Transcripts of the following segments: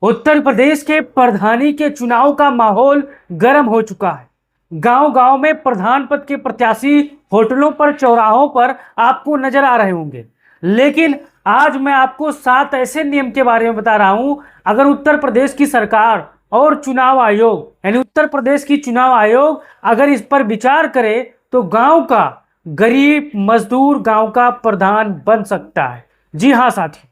उत्तर प्रदेश के प्रधानी के चुनाव का माहौल गर्म हो चुका है। गांव गांव में प्रधान पद के प्रत्याशी होटलों पर, चौराहों पर आपको नजर आ रहे होंगे। लेकिन आज मैं आपको 7 ऐसे नियम के बारे में बता रहा हूं। अगर उत्तर प्रदेश की सरकार और चुनाव आयोग यानी उत्तर प्रदेश की चुनाव आयोग अगर इस पर विचार करे तो गांव का गरीब मजदूर गांव का प्रधान बन सकता है। जी हां साथी,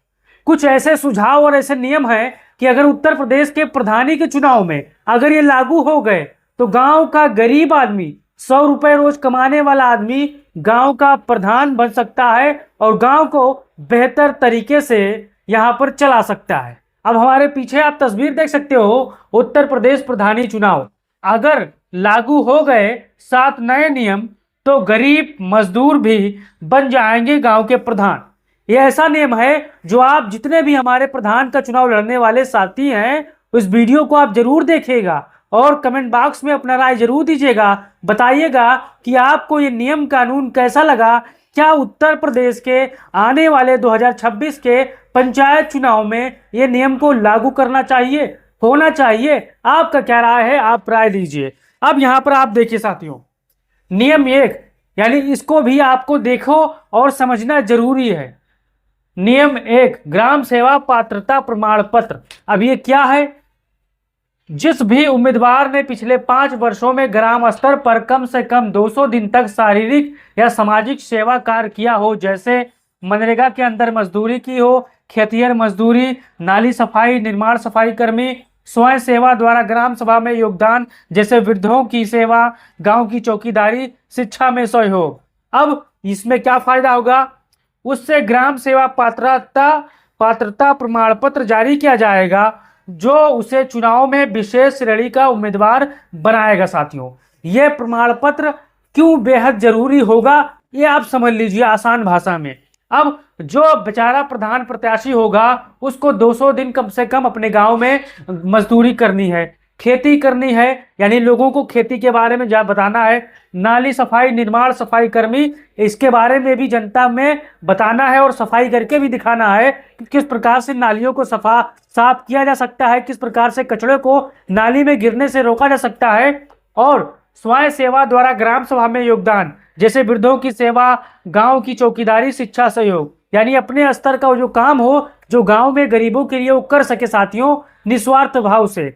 कुछ ऐसे सुझाव और ऐसे नियम हैं कि अगर उत्तर प्रदेश के प्रधानी के चुनाव में अगर ये लागू हो गए तो गांव का गरीब आदमी, 100 रुपए रोज कमाने वाला आदमी गांव का प्रधान बन सकता है और गांव को बेहतर तरीके से यहां पर चला सकता है। अब हमारे पीछे आप तस्वीर देख सकते हो, उत्तर प्रदेश प्रधानी चुनाव अगर लागू हो गए 7 नए नियम तो गरीब मजदूर भी बन जाएंगे गांव के प्रधान। ये ऐसा नियम है जो आप जितने भी हमारे प्रधान का चुनाव लड़ने वाले साथी हैं उस वीडियो को आप जरूर देखिएगा और कमेंट बॉक्स में अपना राय जरूर दीजिएगा। बताइएगा कि आपको ये नियम कानून कैसा लगा। क्या उत्तर प्रदेश के आने वाले 2026 के पंचायत चुनाव में ये नियम को लागू करना चाहिए, होना चाहिए? आपका क्या राय है, आप राय दीजिए। अब यहां पर आप देखिए साथियों, नियम 1 यानी इसको भी आपको देखो और समझना जरूरी है। नियम 1, ग्राम सेवा पात्रता प्रमाण पत्र। अब ये क्या है? जिस भी उम्मीदवार ने पिछले 5 वर्षों में ग्राम स्तर पर कम से कम 200 दिन तक शारीरिक या सामाजिक सेवा कार्य किया हो, जैसे मनरेगा के अंदर मजदूरी की हो, खेतिहर मजदूरी, नाली सफाई, निर्माण सफाई कर्मी, स्वयं सेवा द्वारा ग्राम सभा में योगदान जैसे वृद्धों की सेवा, गांव की चौकीदारी, शिक्षा में सहयोग। अब इसमें क्या फायदा होगा? उससे ग्राम सेवा पात्रता प्रमाण पत्र जारी किया जाएगा जो उसे चुनाव में विशेष श्रेणी का उम्मीदवार बनाएगा। साथियों, यह प्रमाण पत्र क्यों बेहद जरूरी होगा ये आप समझ लीजिए आसान भाषा में। अब जो बेचारा प्रधान प्रत्याशी होगा उसको 200 दिन कम से कम अपने गांव में मजदूरी करनी है, खेती करनी है, यानी लोगों को खेती के बारे में बताना है, नाली सफाई, निर्माण सफाई कर्मी, इसके बारे में भी जनता में बताना है और सफाई करके भी दिखाना है कि किस प्रकार से नालियों को साफ किया जा सकता है, किस प्रकार से कचरे को नाली में गिरने से रोका जा सकता है। और स्वयं सेवा द्वारा ग्राम सभा में योगदान जैसे वृद्धों की सेवा, गांव की चौकीदारी, शिक्षा सहयोग, यानी अपने स्तर का जो काम हो जो गांव में गरीबों के लिए वो कर सके साथियों, निस्वार्थ भाव से।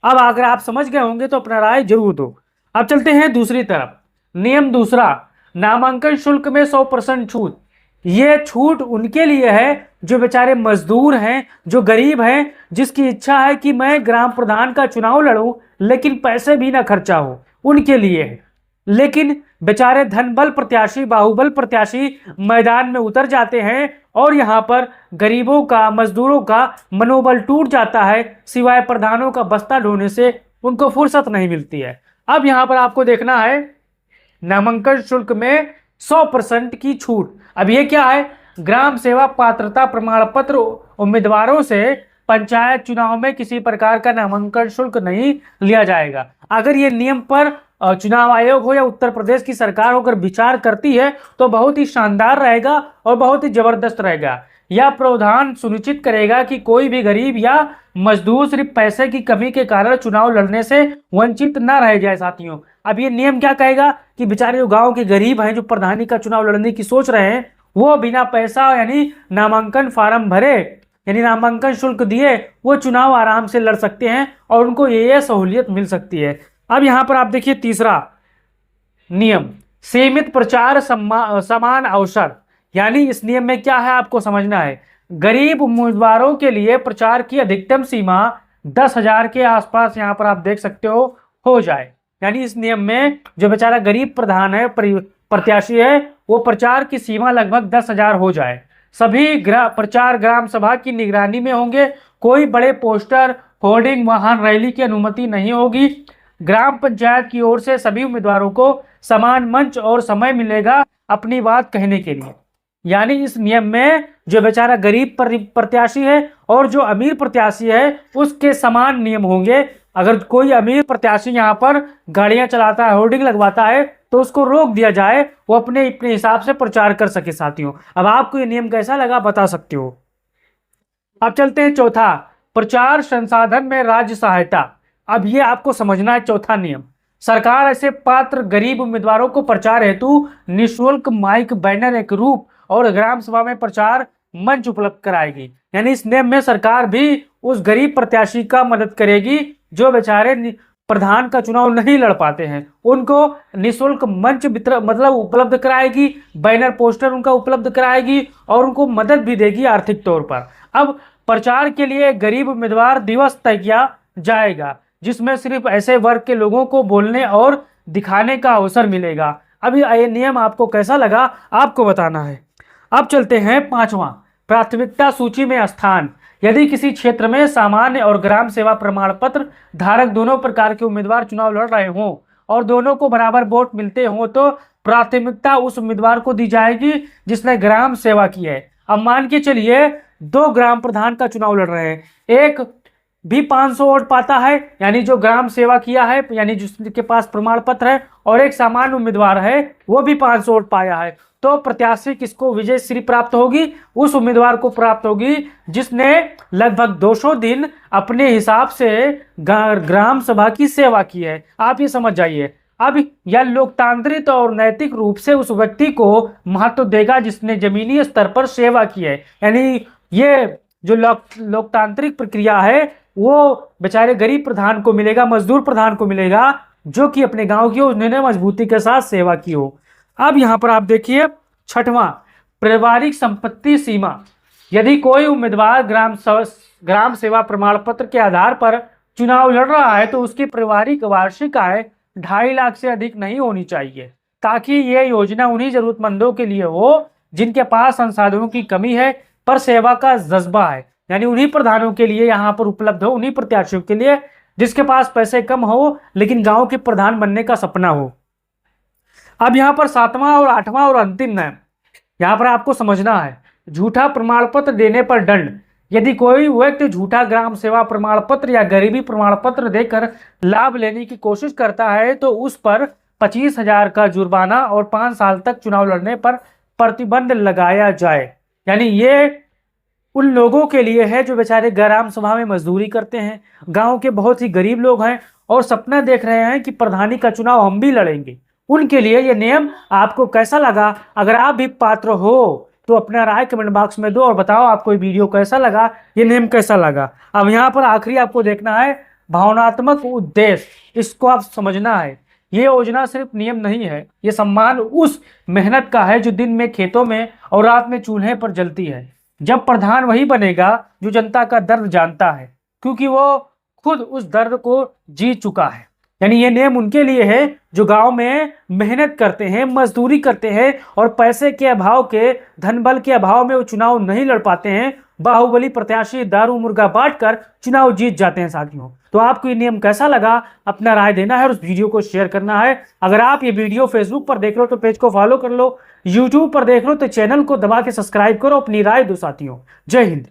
अब अगर आप समझ गए होंगे तो अपना राय जरूर दो। अब चलते हैं दूसरी तरफ। नियम 2, नामांकन शुल्क में 100% छूट। ये छूट उनके लिए है जो बेचारे मजदूर हैं, जो गरीब हैं, जिसकी इच्छा है कि मैं ग्राम प्रधान का चुनाव लड़ूं लेकिन पैसे भी ना खर्चा हो, उनके लिए है। लेकिन बेचारे धनबल प्रत्याशी, बाहुबल प्रत्याशी मैदान में उतर जाते हैं और यहां पर गरीबों का, मजदूरों का मनोबल टूट जाता है, सिवाय प्रधानों का बस्ता ढोने से उनको फुर्सत नहीं मिलती है। अब यहां पर आपको देखना है नामांकन शुल्क में 100% की छूट। अब ये क्या है? ग्राम सेवा पात्रता प्रमाण पत्र उम्मीदवारों से पंचायत चुनाव में किसी प्रकार का नामांकन शुल्क नहीं लिया जाएगा। अगर ये नियम पर चुनाव आयोग हो या उत्तर प्रदेश की सरकार होकर विचार करती है तो बहुत ही शानदार रहेगा और बहुत ही जबरदस्त रहेगा। यह प्रावधान सुनिश्चित करेगा कि कोई भी गरीब या मजदूर सिर्फ पैसे की कमी के कारण चुनाव लड़ने से वंचित न रह जाए। साथियों, अब ये नियम क्या कहेगा कि बेचारे जो गांव के गरीब हैं, जो प्रधानी का चुनाव लड़ने की सोच रहे हैं, वो बिना पैसा यानी नामांकन फार्म भरे यानी नामांकन शुल्क दिए वो चुनाव आराम से लड़ सकते हैं और उनको ये सहूलियत मिल सकती है। अब यहां पर आप देखिए तीसरा नियम, सीमित प्रचार समान अवसर। यानी इस नियम में क्या है आपको समझना है। गरीब उम्मीदवारों के लिए प्रचार की अधिकतम सीमा 10,000 के आसपास यहां पर आप देख सकते हो जाए। यानी इस नियम में जो बेचारा गरीब प्रधान है, प्रत्याशी है, वो प्रचार की सीमा लगभग 10,000 हो जाए। सभी प्रचार ग्राम सभा की निगरानी में होंगे। कोई बड़े पोस्टर, होर्डिंग, वाहन रैली की अनुमति नहीं होगी। ग्राम पंचायत की ओर से सभी उम्मीदवारों को समान मंच और समय मिलेगा अपनी बात कहने के लिए। यानी इस नियम में जो बेचारा गरीब प्रत्याशी है और जो अमीर प्रत्याशी है उसके समान नियम होंगे। अगर कोई अमीर प्रत्याशी यहाँ पर गाड़ियां चलाता है, होर्डिंग लगवाता है, तो उसको रोक दिया जाए, वो अपने हिसाब से प्रचार कर सके। साथियों, अब आपको ये नियम कैसा लगा बता सकते हो। अब चलते हैं चौथा, प्रचार संसाधन में राज्य सहायता। अब ये आपको समझना है चौथा नियम। सरकार ऐसे पात्र गरीब उम्मीदवारों को प्रचार हेतु निःशुल्क माइक, बैनर, एक रूप और ग्राम सभा में प्रचार मंच उपलब्ध कराएगी। यानी इस नियम में सरकार भी उस गरीब प्रत्याशी का मदद करेगी जो बेचारे प्रधान का चुनाव नहीं लड़ पाते हैं, उनको निःशुल्क मंच मतलब उपलब्ध कराएगी, बैनर पोस्टर उनका उपलब्ध कराएगी और उनको मदद भी देगी आर्थिक तौर पर। अब प्रचार के लिए गरीब उम्मीदवार दिवस तय किया जाएगा जिसमें सिर्फ ऐसे वर्ग के लोगों को बोलने और दिखाने का अवसर मिलेगा। अभी ये नियम आपको कैसा लगा आपको बताना है। अब चलते हैं पांचवा, प्राथमिकता सूची में स्थान। यदि किसी क्षेत्र में सामान्य और ग्राम सेवा प्रमाण पत्र धारक दोनों प्रकार के उम्मीदवार चुनाव लड़ रहे हों और दोनों को बराबर वोट मिलते हों तो प्राथमिकता उस उम्मीदवार को दी जाएगी जिसने ग्राम सेवा की है। अब मान के चलिए 2 ग्राम प्रधान का चुनाव लड़ रहे हैं, एक भी 500 वोट पाता है यानी जो ग्राम सेवा किया है यानी जिसके पास प्रमाण पत्र है, और एक सामान्य उम्मीदवार है वो भी 500 वोट पाया है, तो प्रत्याशी किसको विजय श्री प्राप्त होगी? उस उम्मीदवार को प्राप्त होगी जिसने लगभग 200 दिन अपने हिसाब से ग्राम सभा की सेवा की है। आप ये समझ जाइए। अब यह लोकतांत्रिक और नैतिक रूप से उस व्यक्ति को महत्व देगा जिसने जमीनी स्तर पर सेवा की है। यानी ये जो लोकतांत्रिक प्रक्रिया है वो बेचारे गरीब प्रधान को मिलेगा, मजदूर प्रधान को मिलेगा जो कि अपने गांव की उन्होंने मजबूती के साथ सेवा की हो। अब यहां पर आप देखिए छठवां, पारिवारिक संपत्ति सीमा। यदि कोई उम्मीदवार ग्राम सेवा प्रमाण पत्र के आधार पर चुनाव लड़ रहा है तो उसकी पारिवारिक वार्षिक आय 2.5 लाख से अधिक नहीं होनी चाहिए, ताकि ये योजना उन्हीं जरूरतमंदों के लिए हो जिनके पास संसाधनों की कमी है पर सेवा का जज्बा है। यानी उन्हीं प्रधानों के लिए यहाँ पर उपलब्ध हो, उन्हीं प्रत्याशियों के लिए जिसके पास पैसे कम हो लेकिन गांव के प्रधान बनने का सपना हो। अब यहाँ पर 7वां और 8वां और अंतिम नियम यहाँ पर आपको समझना है। झूठा प्रमाण पत्र देने पर दंड। यदि कोई व्यक्ति झूठा ग्राम सेवा प्रमाण पत्र या गरीबी प्रमाण पत्र देकर लाभ लेने की कोशिश करता है तो उस पर 25,000 का जुर्माना और 5 साल तक चुनाव लड़ने पर प्रतिबंध लगाया जाए। यानी ये उन लोगों के लिए है जो बेचारे ग्राम सभा में मजदूरी करते हैं, गांव के बहुत ही गरीब लोग हैं और सपना देख रहे हैं कि प्रधानी का चुनाव हम भी लड़ेंगे। उनके लिए ये नियम आपको कैसा लगा? अगर आप भी पात्र हो तो अपना राय कमेंट बॉक्स में दो और बताओ आपको ये वीडियो कैसा लगा, ये नियम कैसा लगा। अब यहाँ पर आखिरी आपको देखना है भावनात्मक उद्देश्य, इसको आप समझना है। ये योजना सिर्फ नियम नहीं है, ये सम्मान उस मेहनत का है जो दिन में खेतों में और रात में चूल्हे पर जलती है। जब प्रधान वही बनेगा जो जनता का दर्द जानता है, क्योंकि वो खुद उस दर्द को जी चुका है। यानी ये नियम उनके लिए है जो गांव में मेहनत करते हैं, मजदूरी करते हैं और पैसे के अभाव के, धन बल के अभाव में वो चुनाव नहीं लड़ पाते हैं। बाहुबली प्रत्याशी दारू मुर्गा बांटकर चुनाव जीत जाते हैं साथियों। तो आपको ये नियम कैसा लगा अपना राय देना है और उस वीडियो को शेयर करना है। अगर आप ये वीडियो फेसबुक पर देख रहे हो तो पेज को फॉलो कर लो, यूट्यूब पर देख रहे हो तो चैनल को दबा के सब्सक्राइब करो। अपनी राय दो साथियों। जय हिंद।